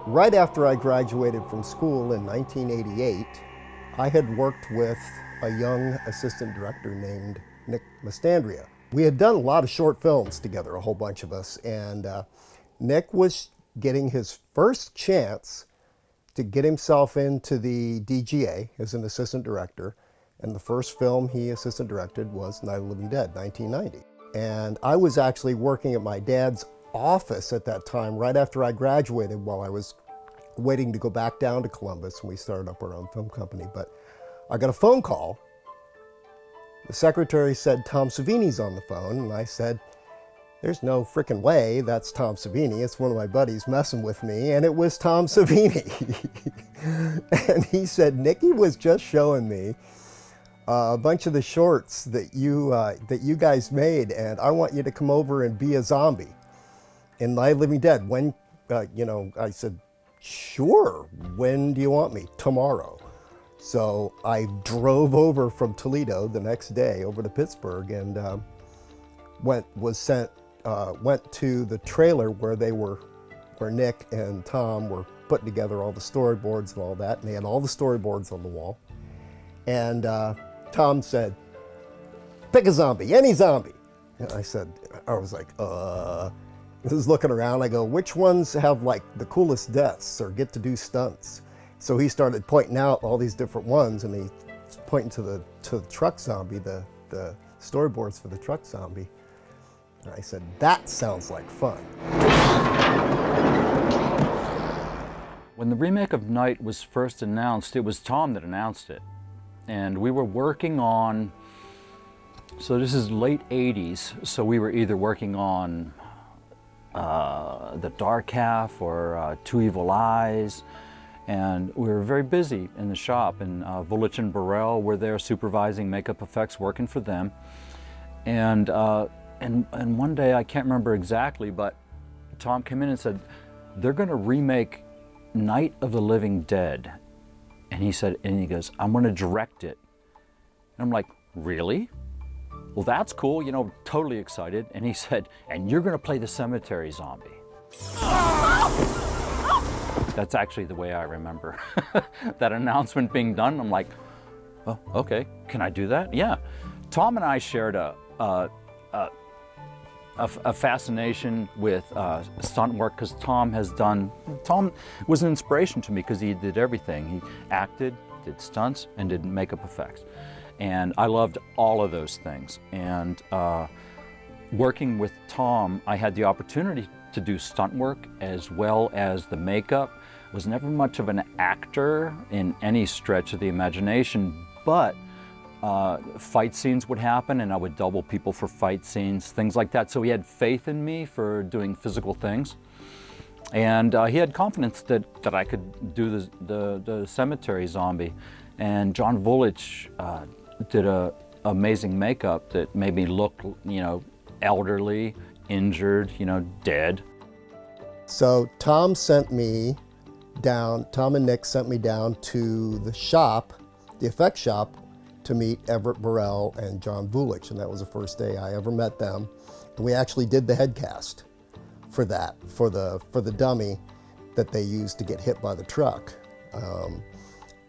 Right after I graduated from school in 1988, I had worked with a young assistant director named Nick Mastandria. We had done a lot of short films together, a whole bunch of us, and Nick was getting his first chance to get himself into the DGA as an assistant director, and the first film he assistant directed was Night of the Living Dead, 1990. And I was actually working at my dad's office at that time, right after I graduated, while I was waiting to go back down to Columbus, and we started up our own film company. But I got a phone call. The secretary said, "Tom Savini's on the phone," and I said, "There's no frickin' way that's Tom Savini. It's one of my buddies messing with me," and it was Tom Savini. And he said, "Nicky was just showing me a bunch of the shorts that you guys made, and I want you to come over and be a zombie in Night of the Living Dead. When, I said, "Sure. When do you want me?" "Tomorrow." So I drove over from Toledo the next day over to Pittsburgh and went to the trailer where Nick and Tom were putting together all the storyboards and all that, and they had all the storyboards on the wall. And Tom said, "Pick a zombie, any zombie." And I was like, I was looking around, I go, "Which ones have like the coolest deaths or get to do stunts?" So he started pointing out all these different ones, and he's pointing to the truck zombie, the storyboards for the truck zombie. And I said, "That sounds like fun." When the remake of Night was first announced, it was Tom that announced it. And we were working on, so this is late 80s, so we were either working on The Dark Half or Two Evil Eyes, and we were very busy in the shop, and Vulich and Burrell were there supervising makeup effects, working for them. And one day, I can't remember exactly, but Tom came in and said, "They're gonna remake Night of the Living Dead." And he goes, "I'm gonna direct it." And I'm like, "Really? Well, that's cool, totally excited." And he said, "And you're gonna play the cemetery zombie." That's actually the way I remember that announcement being done. I'm like, "Oh, okay, can I do that?" Yeah. Tom and I shared a fascination with stunt work, because Tom was an inspiration to me because he did everything. He acted, did stunts, and did makeup effects. And I loved all of those things. And working with Tom, I had the opportunity to do stunt work as well as the makeup. I was never much of an actor in any stretch of the imagination, but fight scenes would happen and I would double people for fight scenes, things like that. So he had faith in me for doing physical things. And he had confidence that I could do the cemetery zombie. And John Vulich did a amazing makeup that made me look, elderly, injured, dead. So Tom and Nick sent me down to the shop, the effects shop, to meet Everett Burrell and John Vulich, and that was the first day I ever met them. And we actually did the head cast for that, for the dummy that they used to get hit by the truck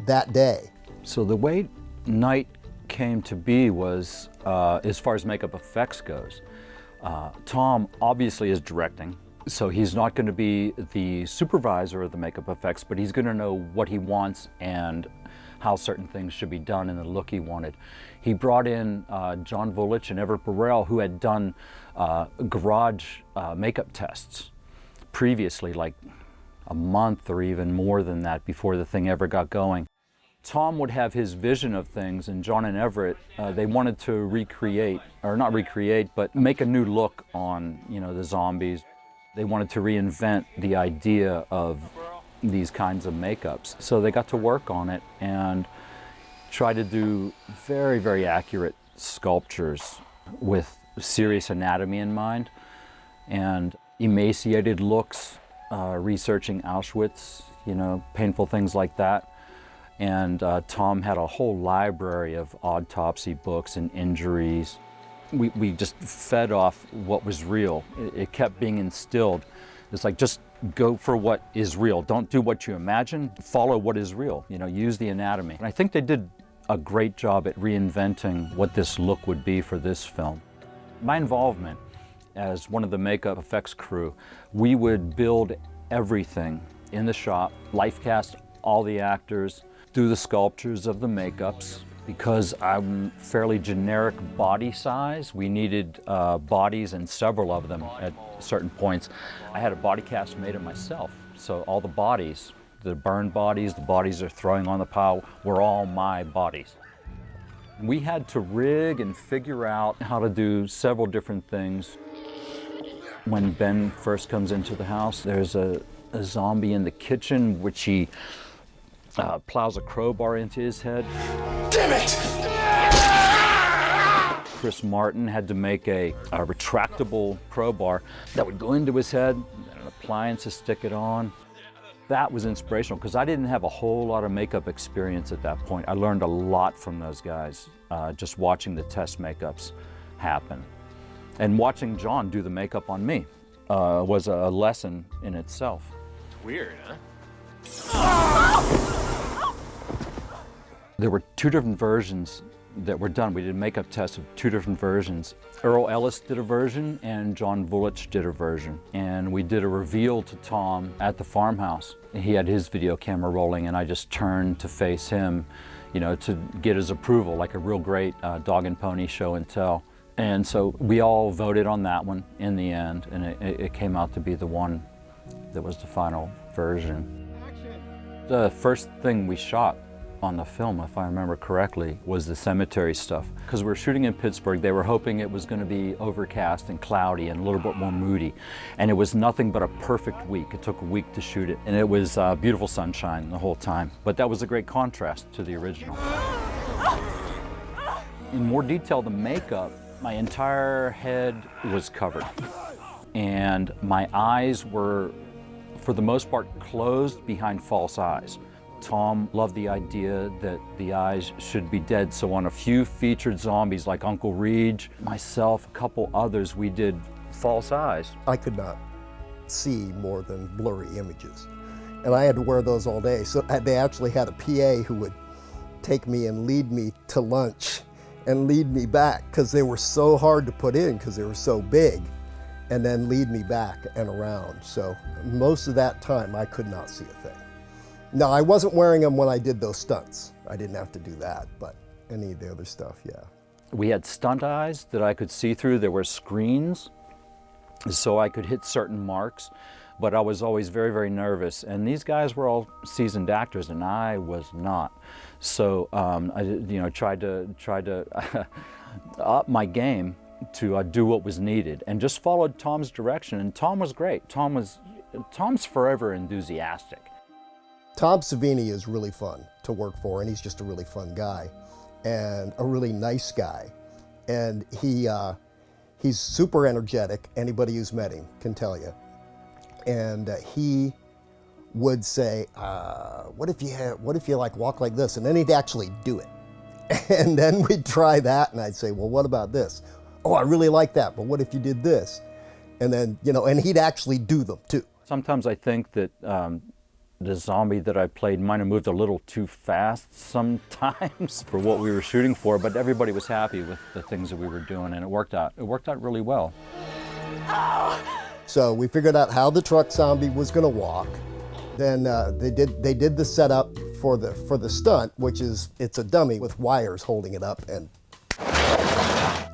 that day. So the way Night came to be was, as far as makeup effects goes, Tom obviously is directing, so he's not going to be the supervisor of the makeup effects, but he's going to know what he wants and how certain things should be done in the look he wanted. He brought in John Vulich and Everett Burrell, who had done garage makeup tests previously, like a month or even more than that before the thing ever got going. Tom would have his vision of things, and John and Everett, they wanted to recreate, or not recreate, but make a new look on, the zombies. They wanted to reinvent the idea of these kinds of makeups. So they got to work on it and try to do very, very accurate sculptures with serious anatomy in mind and emaciated looks, researching Auschwitz, painful things like that. And Tom had a whole library of autopsy books and injuries. We just fed off what was real. It kept being instilled. It's like, just go for what is real. Don't do what you imagine, follow what is real. You know, use the anatomy. And I think they did a great job at reinventing what this look would be for this film. My involvement as one of the makeup effects crew, we would build everything in the shop, life cast all the actors, do the sculptures of the makeups. Because I'm fairly generic body size, we needed bodies, and several of them at certain points. I had a body cast made of myself, so all the bodies, the burned bodies, the bodies they're throwing on the pile, were all my bodies. We had to rig and figure out how to do several different things. When Ben first comes into the house, there's a zombie in the kitchen, which he plows a crowbar into his head. Damn it! Chris Martin had to make a retractable crowbar that would go into his head, and an appliance to stick it on. That was inspirational because I didn't have a whole lot of makeup experience at that point. I learned a lot from those guys, just watching the test makeups happen. And watching John do the makeup on me was a lesson in itself. Weird, huh? There were 2 different versions that were done. We did makeup tests of 2 different versions. Earl Ellis did a version and John Vulich did a version. And we did a reveal to Tom at the farmhouse. He had his video camera rolling and I just turned to face him, you know, to get his approval, like a real great dog and pony show and tell. And so we all voted on that one in the end, and it came out to be the one that was the final version. The first thing we shot on the film, if I remember correctly, was the cemetery stuff. Because we were shooting in Pittsburgh, they were hoping it was going to be overcast and cloudy and a little bit more moody. And it was nothing but a perfect week. It took a week to shoot it. And it was beautiful sunshine the whole time. But that was a great contrast to the original. In more detail, the makeup, my entire head was covered. And my eyes were, for the most part, closed behind false eyes. Tom loved the idea that the eyes should be dead, so on a few featured zombies like Uncle Reed, myself, a couple others, we did false eyes. I could not see more than blurry images, and I had to wear those all day. So they actually had a PA who would take me and lead me to lunch and lead me back, because they were so hard to put in because they were so big, and then lead me back and around. So most of that time I could not see a thing. No, I wasn't wearing them when I did those stunts. I didn't have to do that, but any of the other stuff, yeah. We had stunt eyes that I could see through. There were screens, so I could hit certain marks, but I was always very, very nervous. And these guys were all seasoned actors, and I was not. So I tried to up my game to do what was needed, and just followed Tom's direction. And Tom was great. Tom's forever enthusiastic. Tom Savini is really fun to work for, and he's just a really fun guy and a really nice guy. And he's super energetic. Anybody who's met him can tell you. And he would say, what if you like walk like this? And then he'd actually do it. And then we'd try that, and I'd say, well, what about this? Oh, I really like that, but what if you did this? And then, and he'd actually do them too. Sometimes I think that the zombie that I played might have moved a little too fast sometimes for what we were shooting for, but everybody was happy with the things that we were doing, and it worked out. It worked out really well. So we figured out how the truck zombie was going to walk. Then they did the setup for the stunt, which is it's a dummy with wires holding it up, and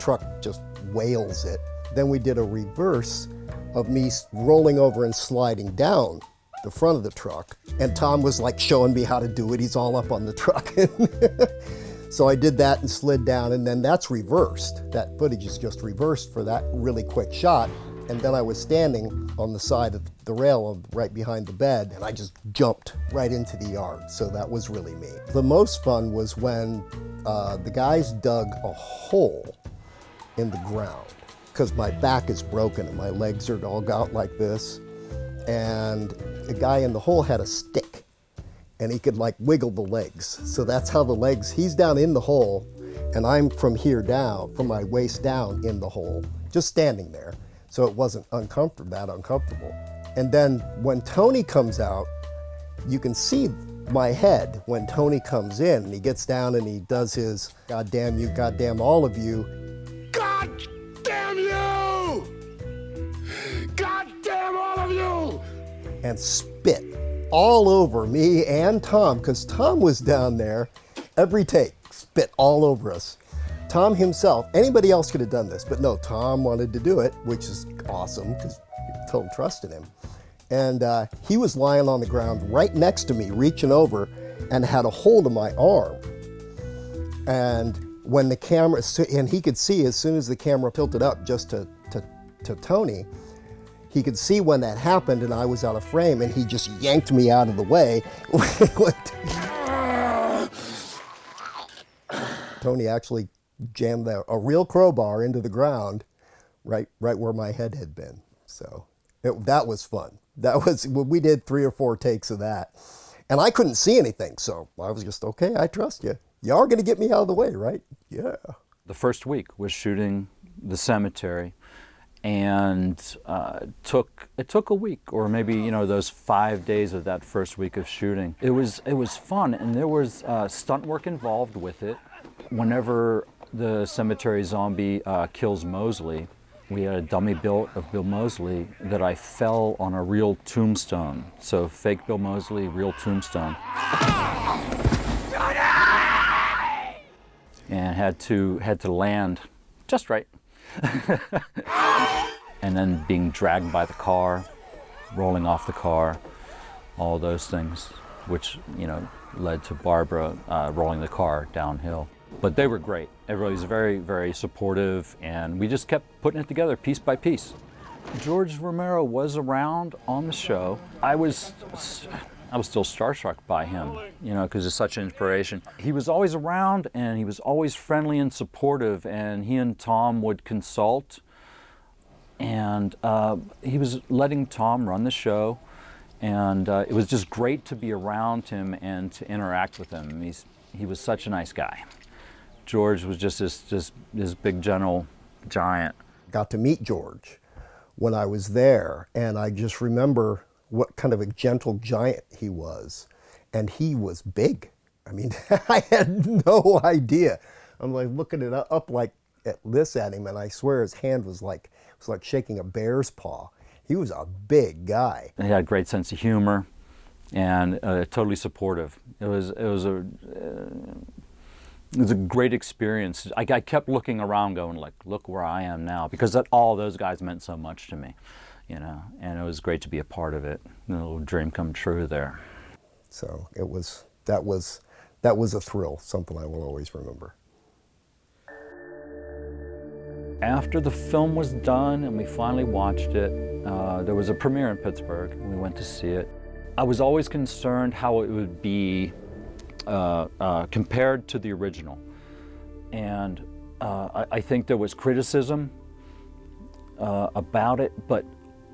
truck just wails it. Then we did a reverse of me rolling over and sliding down the front of the truck, and Tom was like showing me how to do it. He's all up on the truck. So I did that and slid down, and then that's reversed. That footage is just reversed for that really quick shot. And then I was standing on the side of the rail right behind the bed, and I just jumped right into the yard. So that was really me. The most fun was when the guys dug a hole in the ground, because my back is broken and my legs are all out like this. And the guy in the hole had a stick, and he could like wiggle the legs. So that's how the legs, he's down in the hole, and I'm from here down, from my waist down in the hole, just standing there. So it wasn't that uncomfortable. And then when Tony comes out, you can see my head when Tony comes in, and he gets down and he does his "God damn you, God damn all of you." God damn you! God damn all of you! And spit all over me and Tom, because Tom was down there every take, spit all over us. Tom himself, anybody else could have done this, but no, Tom wanted to do it, which is awesome because you have total trust in him. And he was lying on the ground right next to me, reaching over, and had a hold of my arm. And when the camera, and he could see as soon as the camera tilted up just to Tony, he could see when that happened and I was out of frame, and he just yanked me out of the way. Tony actually jammed a real crowbar into the ground right where my head had been. So that was fun. We did 3 or 4 takes of that. And I couldn't see anything, so I was just, okay, I trust you. You are going to get me out of the way, right? Yeah. The first week was shooting the cemetery, and it took a week, or maybe those 5 days of that first week of shooting. It was fun, and there was stunt work involved with it. Whenever the cemetery zombie kills Mosley, we had a dummy built of Bill Mosley that I fell on a real tombstone. So fake Bill Mosley, real tombstone. And had to land just right. And then being dragged by the car, rolling off the car, all those things, which led to Barbara rolling the car downhill. But they were great. Everybody was very, very supportive, and we just kept putting it together piece by piece. George Romero was around on the show. I was still starstruck by him, because it's such an inspiration. He was always around, and he was always friendly and supportive, and he and Tom would consult, and he was letting Tom run the show, and it was just great to be around him and to interact with him. He was such a nice guy. George was just this big, gentle giant. Got to meet George when I was there, and I just remember what kind of a gentle giant he was. And he was big. I mean, I had no idea. I'm like looking it up like at him, and I swear his hand was like shaking a bear's paw. He was a big guy. He had a great sense of humor, and totally supportive. It was a great experience. I kept looking around going like, look where I am now, because all those guys meant so much to me, and it was great to be a part of it. A little dream come true there. So that was a thrill, something I will always remember. After the film was done and we finally watched it, there was a premiere in Pittsburgh, and we went to see it. I was always concerned how it would be compared to the original. And I think there was criticism about it, but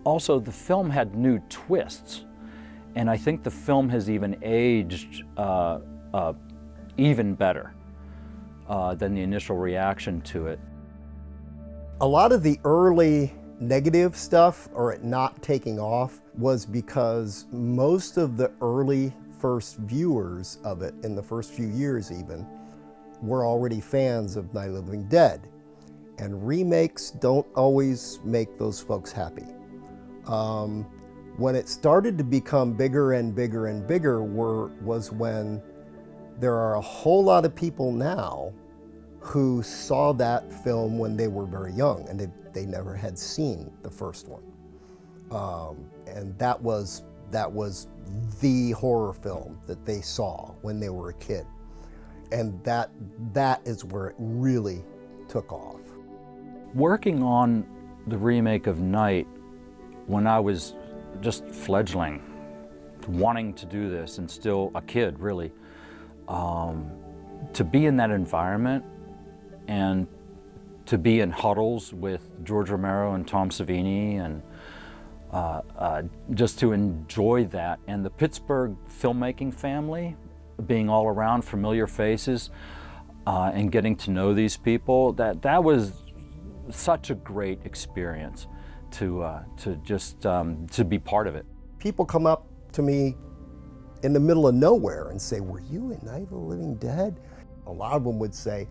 also the film had new twists. And I think the film has even aged even better than the initial reaction to it. A lot of the early negative stuff, or it not taking off, was because most of the early first viewers of it, in the first few years even, were already fans of Night of the Living Dead. And remakes don't always make those folks happy. When it started to become bigger and bigger and bigger was when there are a whole lot of people now who saw that film when they were very young, and they never had seen the first one. And that was the horror film that they saw when they were a kid. And that is where it really took off. Working on the remake of Night, when I was just fledgling, wanting to do this, and still a kid really, to be in that environment and to be in huddles with George Romero and Tom Savini, and just to enjoy that, and the Pittsburgh filmmaking family, being all around familiar faces, and getting to know these people, that was such a great experience. to just to be part of it. People come up to me in the middle of nowhere and say, "Were you in Night of the Living Dead?" A lot of them would say,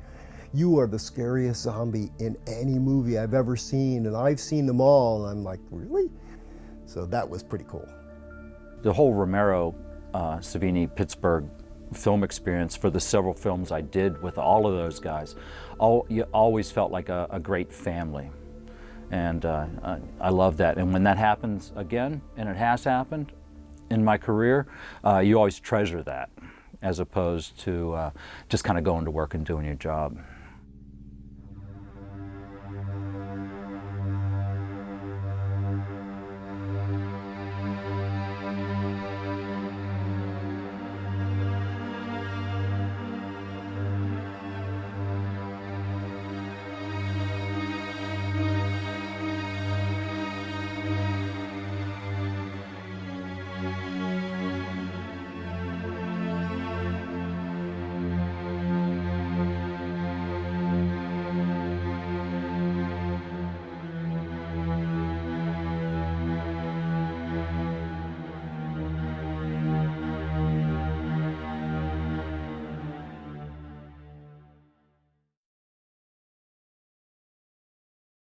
"You are the scariest zombie in any movie I've ever seen, and I've seen them all." And I'm like, "Really?" So that was pretty cool. The whole Romero, Savini, Pittsburgh film experience for the several films I did with all of those guys, you always felt like a great family. And I love that. And when that happens again, and it has happened in my career, you always treasure that, as opposed to just kind of going to work and doing your job.